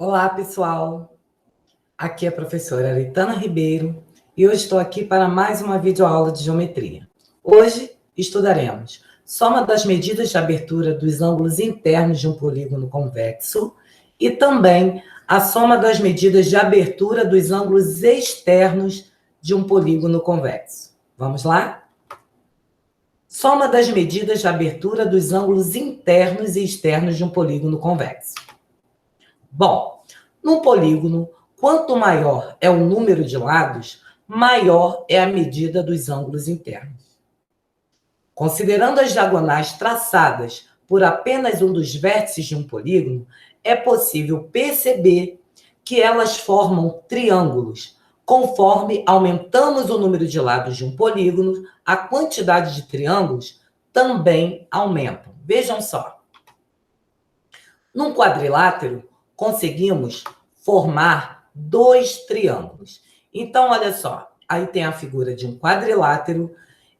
Olá, pessoal! Aqui é a professora Aritana Ribeiro e eu estou aqui para mais uma videoaula de geometria. Hoje estudaremos soma das medidas de abertura dos ângulos internos de um polígono convexo e também a soma das medidas de abertura dos ângulos externos de um polígono convexo. Vamos lá? Soma das medidas de abertura dos ângulos internos e externos de um polígono convexo. Bom, num polígono, quanto maior é o número de lados, maior é a medida dos ângulos internos. Considerando as diagonais traçadas por apenas um dos vértices de um polígono, é possível perceber que elas formam triângulos. Conforme aumentamos o número de lados de um polígono, a quantidade de triângulos também aumenta. Vejam só. Num quadrilátero, conseguimos formar dois triângulos. Então, olha só, aí tem a figura de um quadrilátero,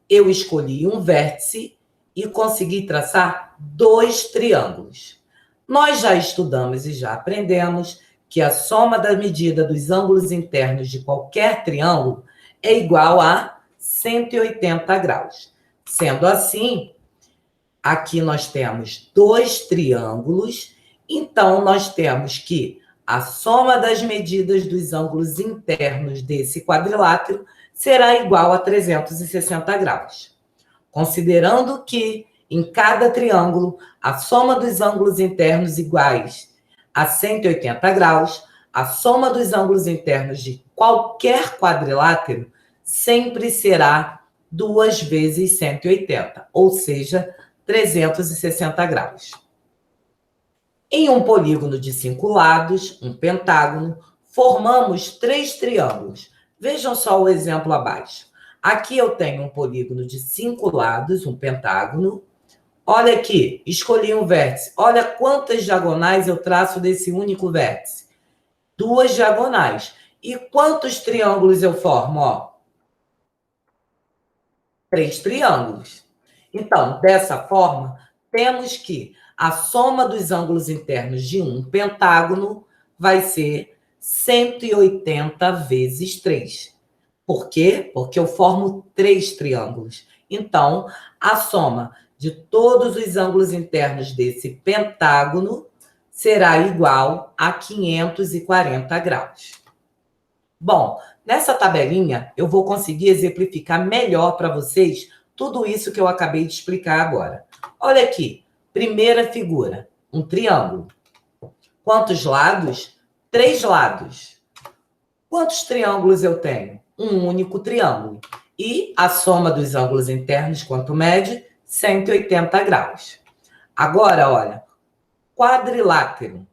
eu escolhi um vértice e consegui traçar dois triângulos. Nós já estudamos e já aprendemos que a soma da medida dos ângulos internos de qualquer triângulo é igual a 180 graus. Sendo assim, aqui nós temos dois triângulos. Então, nós temos que a soma das medidas dos ângulos internos desse quadrilátero será igual a 360 graus. Considerando que, em cada triângulo, a soma dos ângulos internos iguais a 180 graus, a soma dos ângulos internos de qualquer quadrilátero sempre será 2 vezes 180, ou seja, 360 graus. Em um polígono de 5 lados, um pentágono, formamos 3 triângulos. Vejam só o exemplo abaixo. Aqui eu tenho um polígono de 5 lados, um pentágono. Olha aqui, escolhi um vértice. Olha quantas diagonais eu traço desse único vértice. 2 diagonais. E quantos triângulos eu formo? Ó, 3 triângulos. Então, dessa forma, temos que a soma dos ângulos internos de um pentágono vai ser 180 vezes 3. Por quê? Porque eu formo 3 triângulos. Então, a soma de todos os ângulos internos desse pentágono será igual a 540 graus. Bom, nessa tabelinha eu vou conseguir exemplificar melhor para vocês tudo isso que eu acabei de explicar agora. Olha aqui. Primeira figura, um triângulo. Quantos lados? 3 lados. Quantos triângulos eu tenho? Um único triângulo. E a soma dos ângulos internos, quanto mede? 180 graus. Agora, olha, quadrilátero.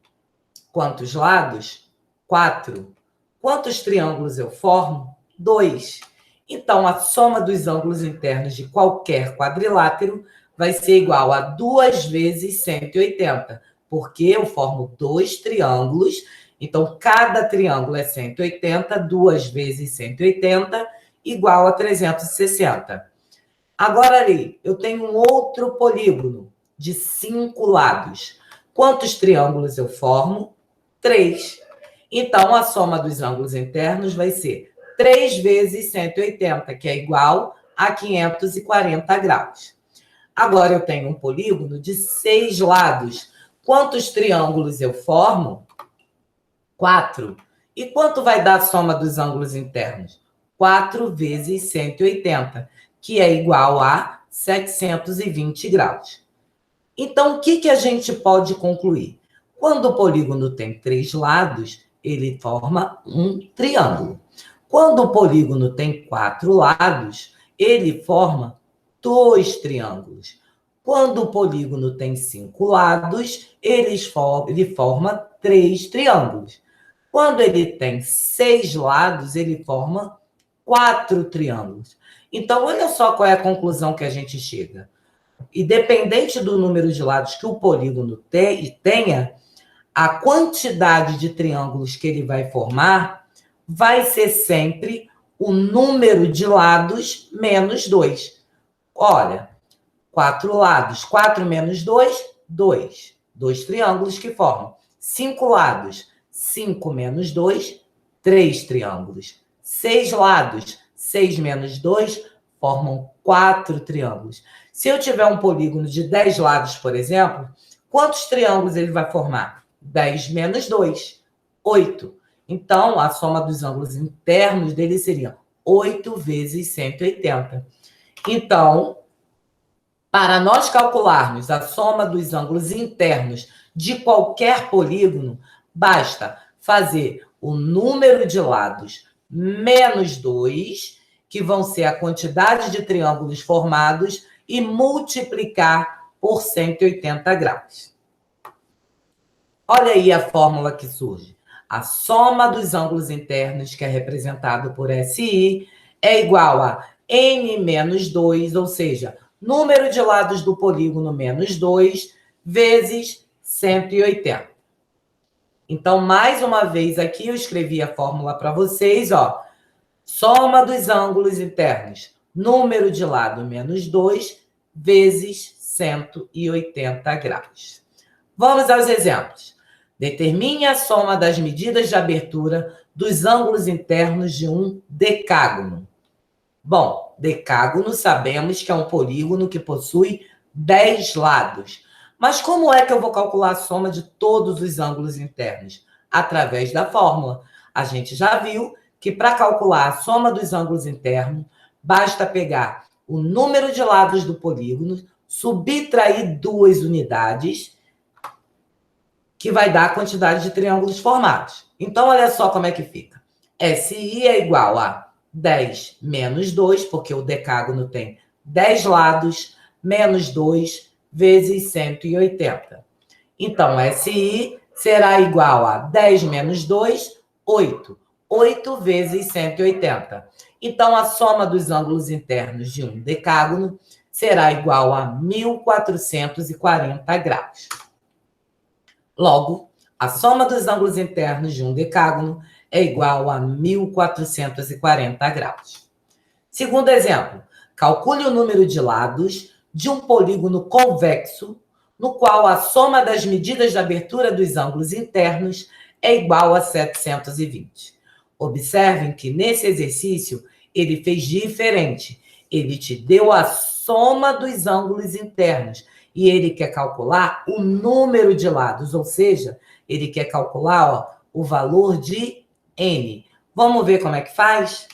Quantos lados? 4. Quantos triângulos eu formo? 2. Então, a soma dos ângulos internos de qualquer quadrilátero vai ser igual a 2 vezes 180, porque eu formo 2 triângulos, então cada triângulo é 180, 2 vezes 180, igual a 360. Agora ali, eu tenho um outro polígono de 5 lados. Quantos triângulos eu formo? 3. Então, a soma dos ângulos internos vai ser 3 vezes 180, que é igual a 540 graus. Agora eu tenho um polígono de 6 lados. Quantos triângulos eu formo? 4. E quanto vai dar a soma dos ângulos internos? 4 vezes 180, que é igual a 720 graus. Então, o que a gente pode concluir? Quando o polígono tem 3 lados, ele forma um triângulo. Quando o polígono tem 4 lados, ele forma 2 triângulos. Quando o polígono tem 5 lados, ele forma 3 triângulos. Quando ele tem 6 lados, ele forma 4 triângulos. Então, olha só qual é a conclusão que a gente chega. Independente do número de lados que o polígono tenha, a quantidade de triângulos que ele vai formar vai ser sempre o número de lados menos 2. Olha, 4 lados, 4 menos 2, 2. 2 triângulos que formam. 5 lados, 5 menos 2, 3 triângulos. 6 lados, 6 menos 2, formam 4 triângulos. Se eu tiver um polígono de 10 lados, por exemplo, quantos triângulos ele vai formar? 10 menos 2, 8. Então, a soma dos ângulos internos dele seria 8 vezes 180. Então, para nós calcularmos a soma dos ângulos internos de qualquer polígono, basta fazer o número de lados menos 2, que vão ser a quantidade de triângulos formados, e multiplicar por 180 graus. Olha aí a fórmula que surge. A soma dos ângulos internos, que é representado por SI, é igual a N menos 2, ou seja, número de lados do polígono menos 2, vezes 180. Então, mais uma vez aqui, eu escrevi a fórmula para vocês, ó. Soma dos ângulos internos, número de lado menos 2, vezes 180 graus. Vamos aos exemplos. Determine a soma das medidas de abertura dos ângulos internos de um decágono. Bom, decágono sabemos que é um polígono que possui 10 lados. Mas como é que eu vou calcular a soma de todos os ângulos internos? Através da fórmula. A gente já viu que para calcular a soma dos ângulos internos, basta pegar o número de lados do polígono, subtrair 2 unidades, que vai dar a quantidade de triângulos formados. Então, olha só como é que fica. SI é igual a 10 menos 2, porque o decágono tem 10 lados, menos 2, vezes 180. Então, SI será igual a 10 menos 2, 8. 8 vezes 180. Então, a soma dos ângulos internos de um decágono será igual a 1.440 graus. Logo, a soma dos ângulos internos de um decágono é igual a 1.440 graus. Segundo exemplo, calcule o número de lados de um polígono convexo, no qual a soma das medidas de abertura dos ângulos internos é igual a 720. Observem que nesse exercício ele fez diferente. Ele te deu a soma dos ângulos internos e ele quer calcular o número de lados, ou seja, ele quer calcular, ó, o valor de N. Vamos ver como é que faz?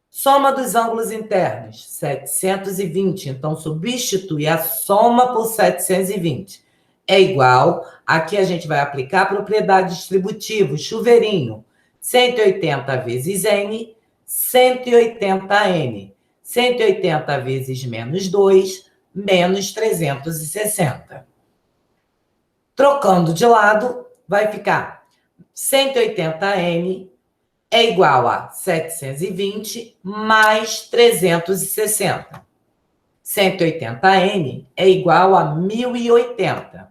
Soma dos ângulos internos, 720. Então, substitui a soma por 720. É igual, aqui a gente vai aplicar a propriedade distributiva, o chuveirinho. 180 vezes N, 180N. 180 vezes menos 2, menos 360. Trocando de lado, vai ficar 180N é igual a 720 mais 360. 180N é igual a 1080.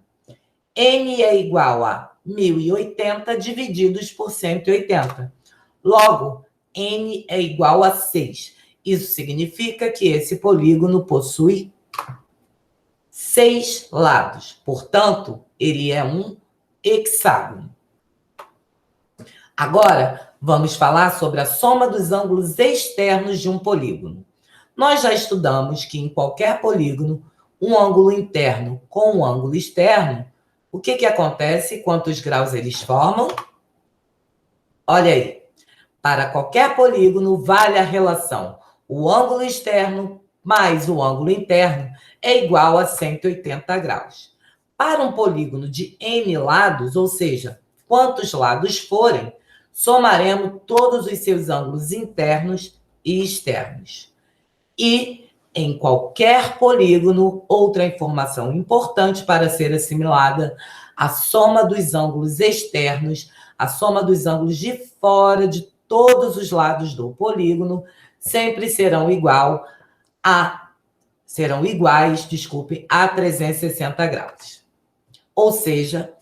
N é igual a 1080 divididos por 180. Logo, N é igual a 6. Isso significa que esse polígono possui 6 lados. Portanto, ele é um hexágono. Agora, vamos falar sobre a soma dos ângulos externos de um polígono. Nós já estudamos que em qualquer polígono, um ângulo interno com um ângulo externo, o que acontece? Quantos graus eles formam? Olha aí. Para qualquer polígono, vale a relação. O ângulo externo mais o ângulo interno é igual a 180 graus. Para um polígono de N lados, ou seja, quantos lados forem, somaremos todos os seus ângulos internos e externos. E, em qualquer polígono, outra informação importante para ser assimilada, a soma dos ângulos externos, a soma dos ângulos de fora de todos os lados do polígono, sempre serão iguais a 360 graus. Ou seja,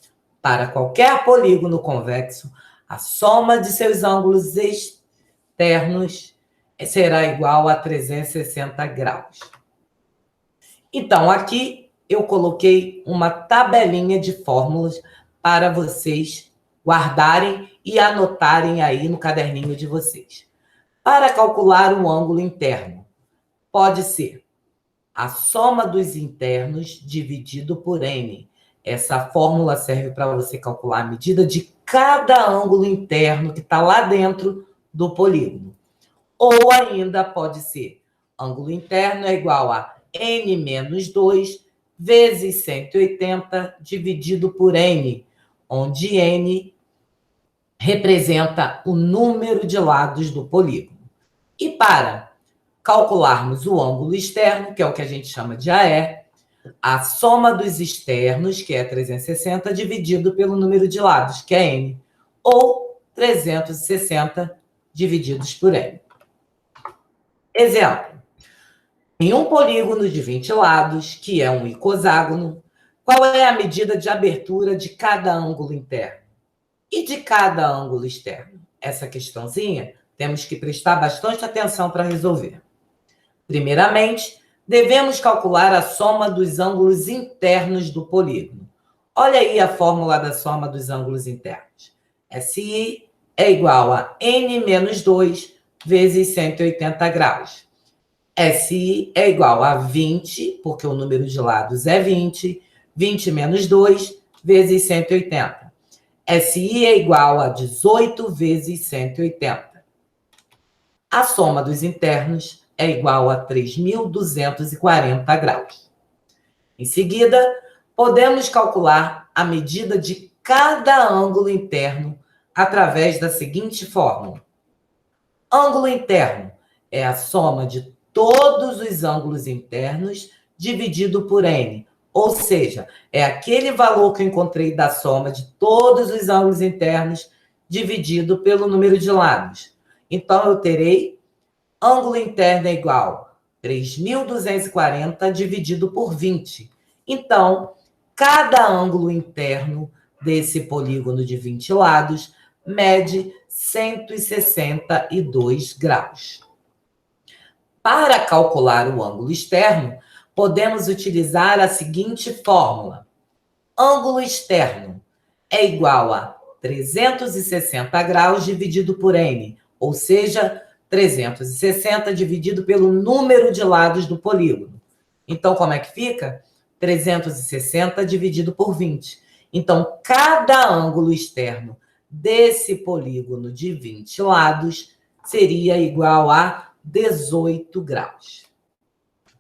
para qualquer polígono convexo, a soma de seus ângulos externos será igual a 360 graus. Então, aqui eu coloquei uma tabelinha de fórmulas para vocês guardarem e anotarem aí no caderninho de vocês. Para calcular o ângulo interno, pode ser a soma dos internos dividido por n. Essa fórmula serve para você calcular a medida de cada ângulo interno que está lá dentro do polígono. Ou ainda pode ser, ângulo interno é igual a n menos 2 vezes 180 dividido por n, onde n representa o número de lados do polígono. E para calcularmos o ângulo externo, que é o que a gente chama de AE, a soma dos externos, que é 360, dividido pelo número de lados, que é n, ou 360 divididos por n. Exemplo. Em um polígono de 20 lados, que é um icoságono, qual é a medida de abertura de cada ângulo interno e de cada ângulo externo? Essa questãozinha temos que prestar bastante atenção para resolver. Primeiramente, devemos calcular a soma dos ângulos internos do polígono. Olha aí a fórmula da soma dos ângulos internos. SI é igual a n menos 2 vezes 180 graus. SI é igual a 20, porque o número de lados é 20, 20 menos 2 vezes 180. SI é igual a 18 vezes 180. A soma dos internos é igual a 3.240 graus. Em seguida, podemos calcular a medida de cada ângulo interno através da seguinte fórmula. Ângulo interno é a soma de todos os ângulos internos dividido por n, ou seja, é aquele valor que eu encontrei da soma de todos os ângulos internos dividido pelo número de lados. Então, eu terei ângulo interno é igual a 3.240 dividido por 20. Então, cada ângulo interno desse polígono de 20 lados mede 162 graus. Para calcular o ângulo externo, podemos utilizar a seguinte fórmula. Ângulo externo é igual a 360 graus dividido por n, ou seja, 360 dividido pelo número de lados do polígono. Então, como é que fica? 360 dividido por 20. Então, cada ângulo externo desse polígono de 20 lados seria igual a 18 graus.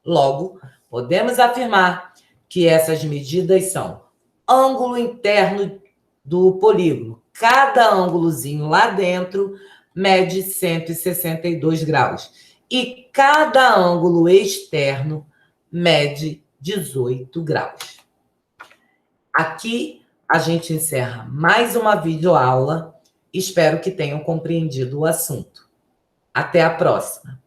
Logo, podemos afirmar que essas medidas são ângulo interno do polígono. Cada ângulozinho lá dentro mede 162 graus. E cada ângulo externo mede 18 graus. Aqui a gente encerra mais uma videoaula. Espero que tenham compreendido o assunto. Até a próxima.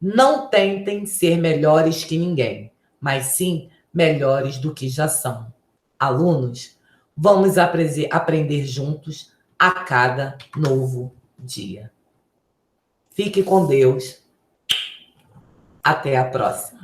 Não tentem ser melhores que ninguém, mas sim melhores do que já são. Alunos, vamos aprender juntos a cada novo dia. Fique com Deus. Até a próxima.